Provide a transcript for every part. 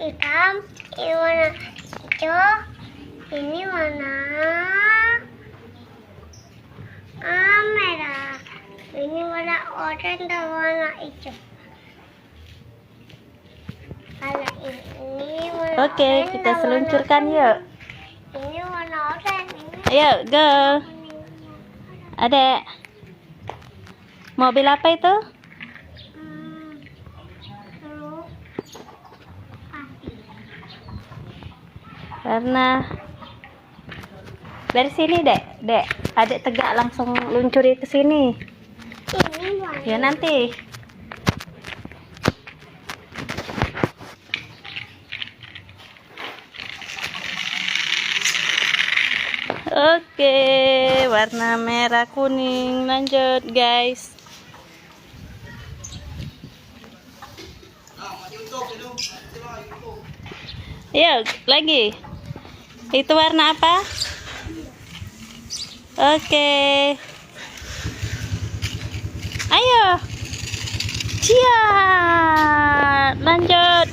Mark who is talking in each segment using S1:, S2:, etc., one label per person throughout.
S1: hitam, ini warna hijau, ini warna merah, ini warna oranye dan warna hijau. Kalau ini warna
S2: Oke,
S1: oranye
S2: kita
S1: dan
S2: seluncurkan
S1: warna
S2: yuk.
S1: kuning. Ini warna oranye, ini
S2: Ayo, go.
S1: kuning.
S2: Adek. Mobil apa itu?
S1: Lalu
S2: Karena dari sini, Dek. Adek tegak langsung luncuri ke sini.
S1: ini warna
S2: Ya nanti. Oke, warna merah kuning. Lanjut, guys. Yuk, lagi. Itu warna apa? Oke. Ayo. Cia. Lanjut.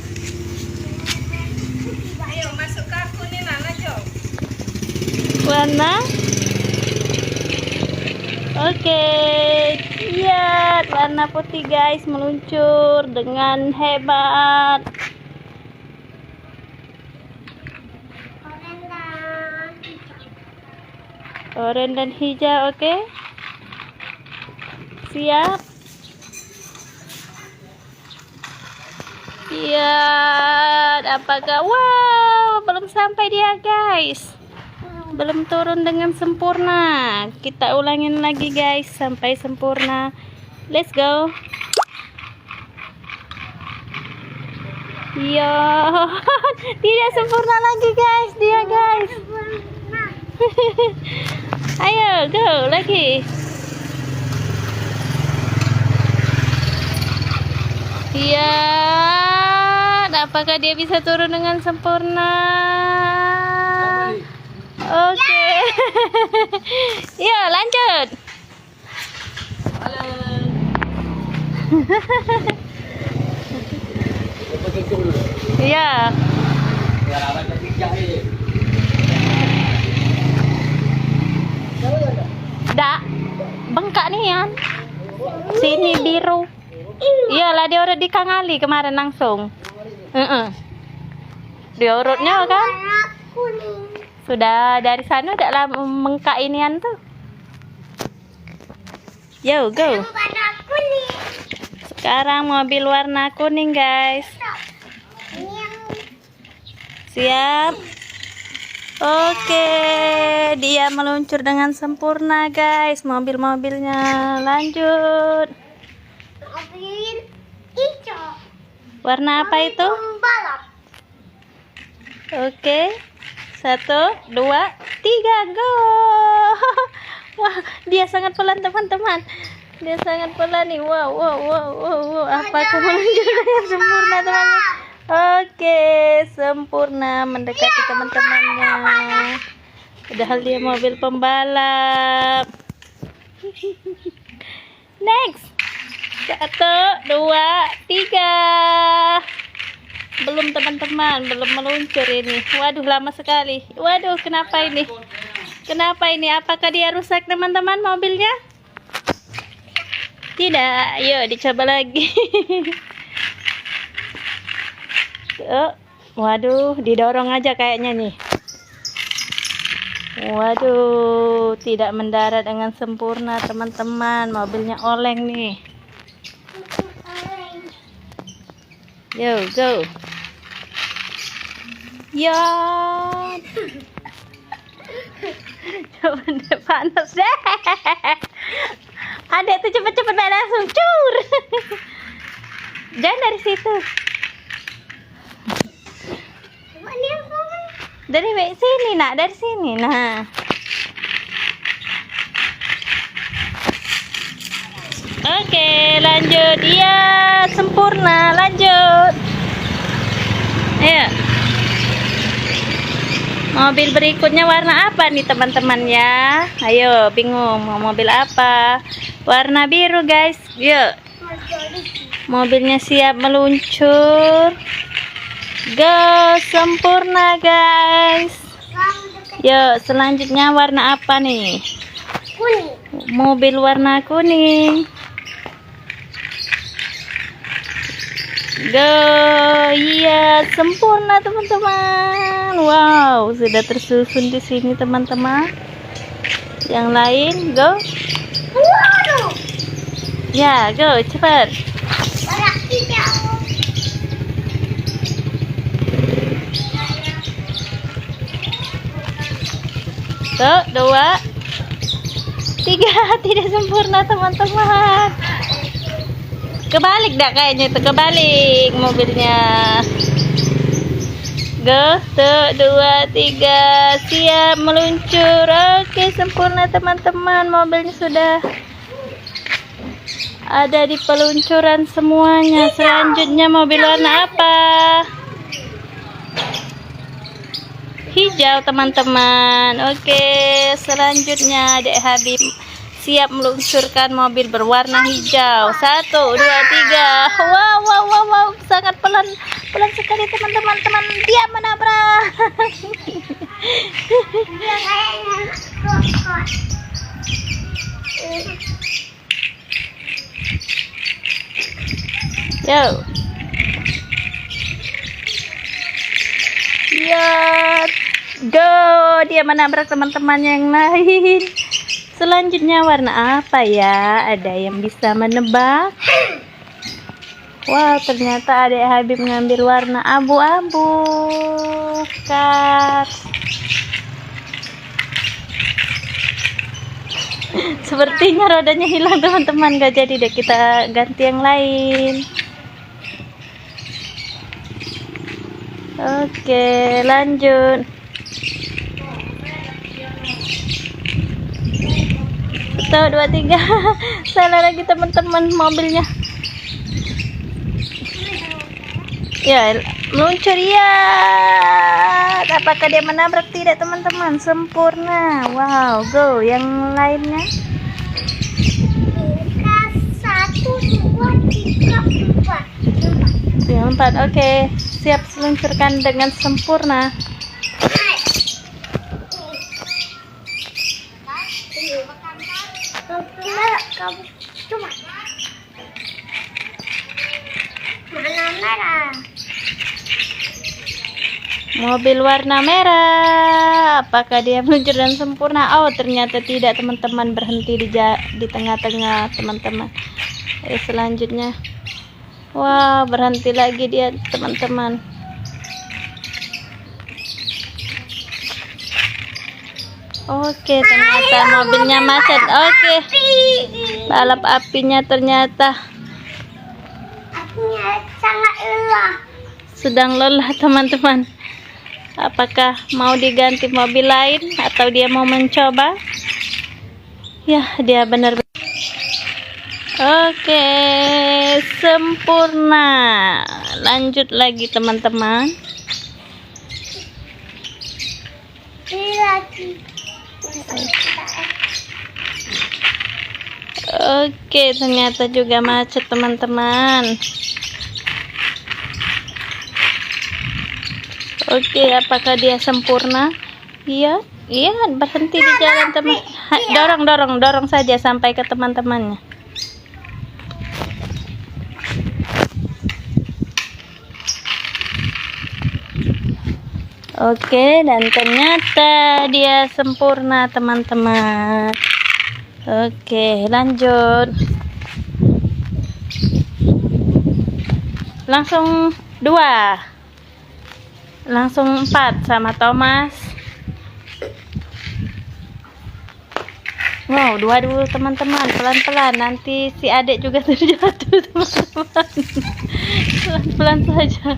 S3: Ayo masuk ke aku nih Nana Jo.
S2: Warna. Oke. Lihat warna putih, guys, meluncur dengan hebat.
S1: oranye dan hijau.
S2: Oranye dan hijau, oke. Siap. Lihat apakah, wow, belum sampai dia, guys. Belum turun dengan sempurna. Kita ulangin lagi, guys, sampai sempurna. Let's go. Ya, tidak sempurna lagi, guys, dia, guys.
S1: Nah,
S2: Ayo, go lagi. Lihat apakah dia bisa turun dengan sempurna. Oke. Ya, lanjut. Iya. Dak, bengkak nih ya. Sini biru. Iyalah, dia udah dikangali kemarin langsung. Dia urutnya kan.
S1: warna kuning.
S2: Sudah dari sana udah lah mengkak inian tuh. Yo, go.
S1: Warna kuning.
S2: Sekarang mobil warna kuning, guys.
S1: Ini yang
S2: Siap. Oke, dia meluncur dengan sempurna, guys. Mobil-mobilnya. Lanjut.
S1: mobil hijau.
S2: Warna apa itu?
S1: Pembalap.
S2: Oke. 1, 2, 3, go. Wah, dia sangat pelan, teman-teman. Dia sangat pelan nih. Wow. Apakah meluncur dengan sempurna, teman-teman? Oke, sempurna mendekati teman-temannya. Padahal dia mobil pembalap. Next. 1, 2, 3. Belum, teman-teman, belum meluncur ini. Waduh, lama sekali. Waduh, kenapa ini? Kenapa ini? Apakah dia rusak, teman-teman, mobilnya? Tidak. Yuk, dicoba lagi. Waduh, didorong aja kayaknya nih. Waduh, tidak mendarat dengan sempurna, teman-teman. Mobilnya oleng nih. Yo, go. Ya. Coba deh, panas deh. Adek tuh cepet-cepet langsung cur. Jangan dari situ. Dari sini, nak, dari sini. Nah. Oke, lanjut. Iya, sempurna. Lanjut. Ayo. Mobil berikutnya warna apa nih, teman-teman ya? Ayo, bingung mau mobil apa? Warna biru, guys. Yuk. Mobilnya siap meluncur. Go, sempurna guys. Yuk, selanjutnya warna apa nih?
S1: Kuning.
S2: Mobil warna kuning. Go, iya, sempurna teman-teman. Wow, sudah tersusun di sini teman-teman. Yang lain, go.
S1: Waduh.
S2: Ya, go, cepat.
S1: Warna hijau.
S2: Go, 2, 3, tidak sempurna teman-teman. Kebalik dah kayaknya itu, kebalik mobilnya. Go, 1, 2, 3, siap meluncur. Oke, sempurna teman-teman. Mobilnya sudah ada di peluncuran semuanya. Selanjutnya mobil warna apa? Hijau teman-teman. Oke, selanjutnya Dek Habib siap meluncurkan mobil berwarna hijau. 1, 2, 3. Wow, wow, wow, wow. Sangat pelan sekali teman-teman. Dia menabrak.
S1: Dia kayaknya rokok.
S2: Yo. Ya, go. Dia menabrak teman-teman yang lain. Selanjutnya warna apa ya? Ada yang bisa menebak? Wow, ternyata Adik Habib mengambil warna abu-abu. Sepertinya rodanya hilang teman-teman. Gak jadi deh, kita ganti yang lain. Oke, lanjut. 1, 2, 3. Salah lagi teman-teman mobilnya. Ya, meluncur ya. Apakah dia menabrak? Tidak teman-teman, sempurna. Wow, go. Yang lainnya.
S1: 1, 2, 3, 4.
S2: 4. Oke, siap meluncurkan dengan sempurna.
S1: Kamu coba. Warna merah.
S2: Mobil warna merah. Apakah dia meluncur dan sempurna? Oh, ternyata tidak teman-teman, berhenti di tengah-tengah teman-teman. Selanjutnya. Wah, berhenti lagi dia teman-teman. Oke, ternyata mobilnya macet. Oke, balap apinya ternyata
S1: Apinya sangat lelah.
S2: sedang lelah teman-teman. Apakah mau diganti mobil lain atau dia mau mencoba? Ya, dia benar-benar. Oke, sempurna. Lanjut lagi teman-teman.
S1: Lagi.
S2: Oke, ternyata juga macet teman-teman. Oke, apakah dia sempurna? Iya, berhenti di jalan teman. Dorong saja sampai ke teman-temannya. Oke, dan ternyata dia sempurna teman-teman. Oke, lanjut. Langsung 2. Langsung 4 sama Thomas. Wow, 2 dulu teman-teman, pelan-pelan. Nanti si adik juga terjatuh teman-teman. Pelan-pelan saja.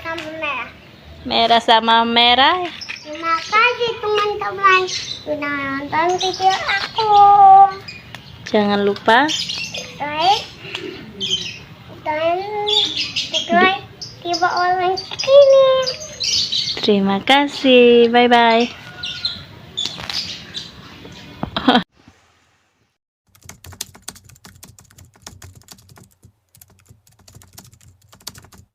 S1: Sama merah.
S2: Merah sama merah.
S1: Terima kasih teman-teman sudah nonton video aku.
S2: Jangan lupa
S1: Like dan subscribe di bawah link ini.
S2: terima kasih. Bye bye.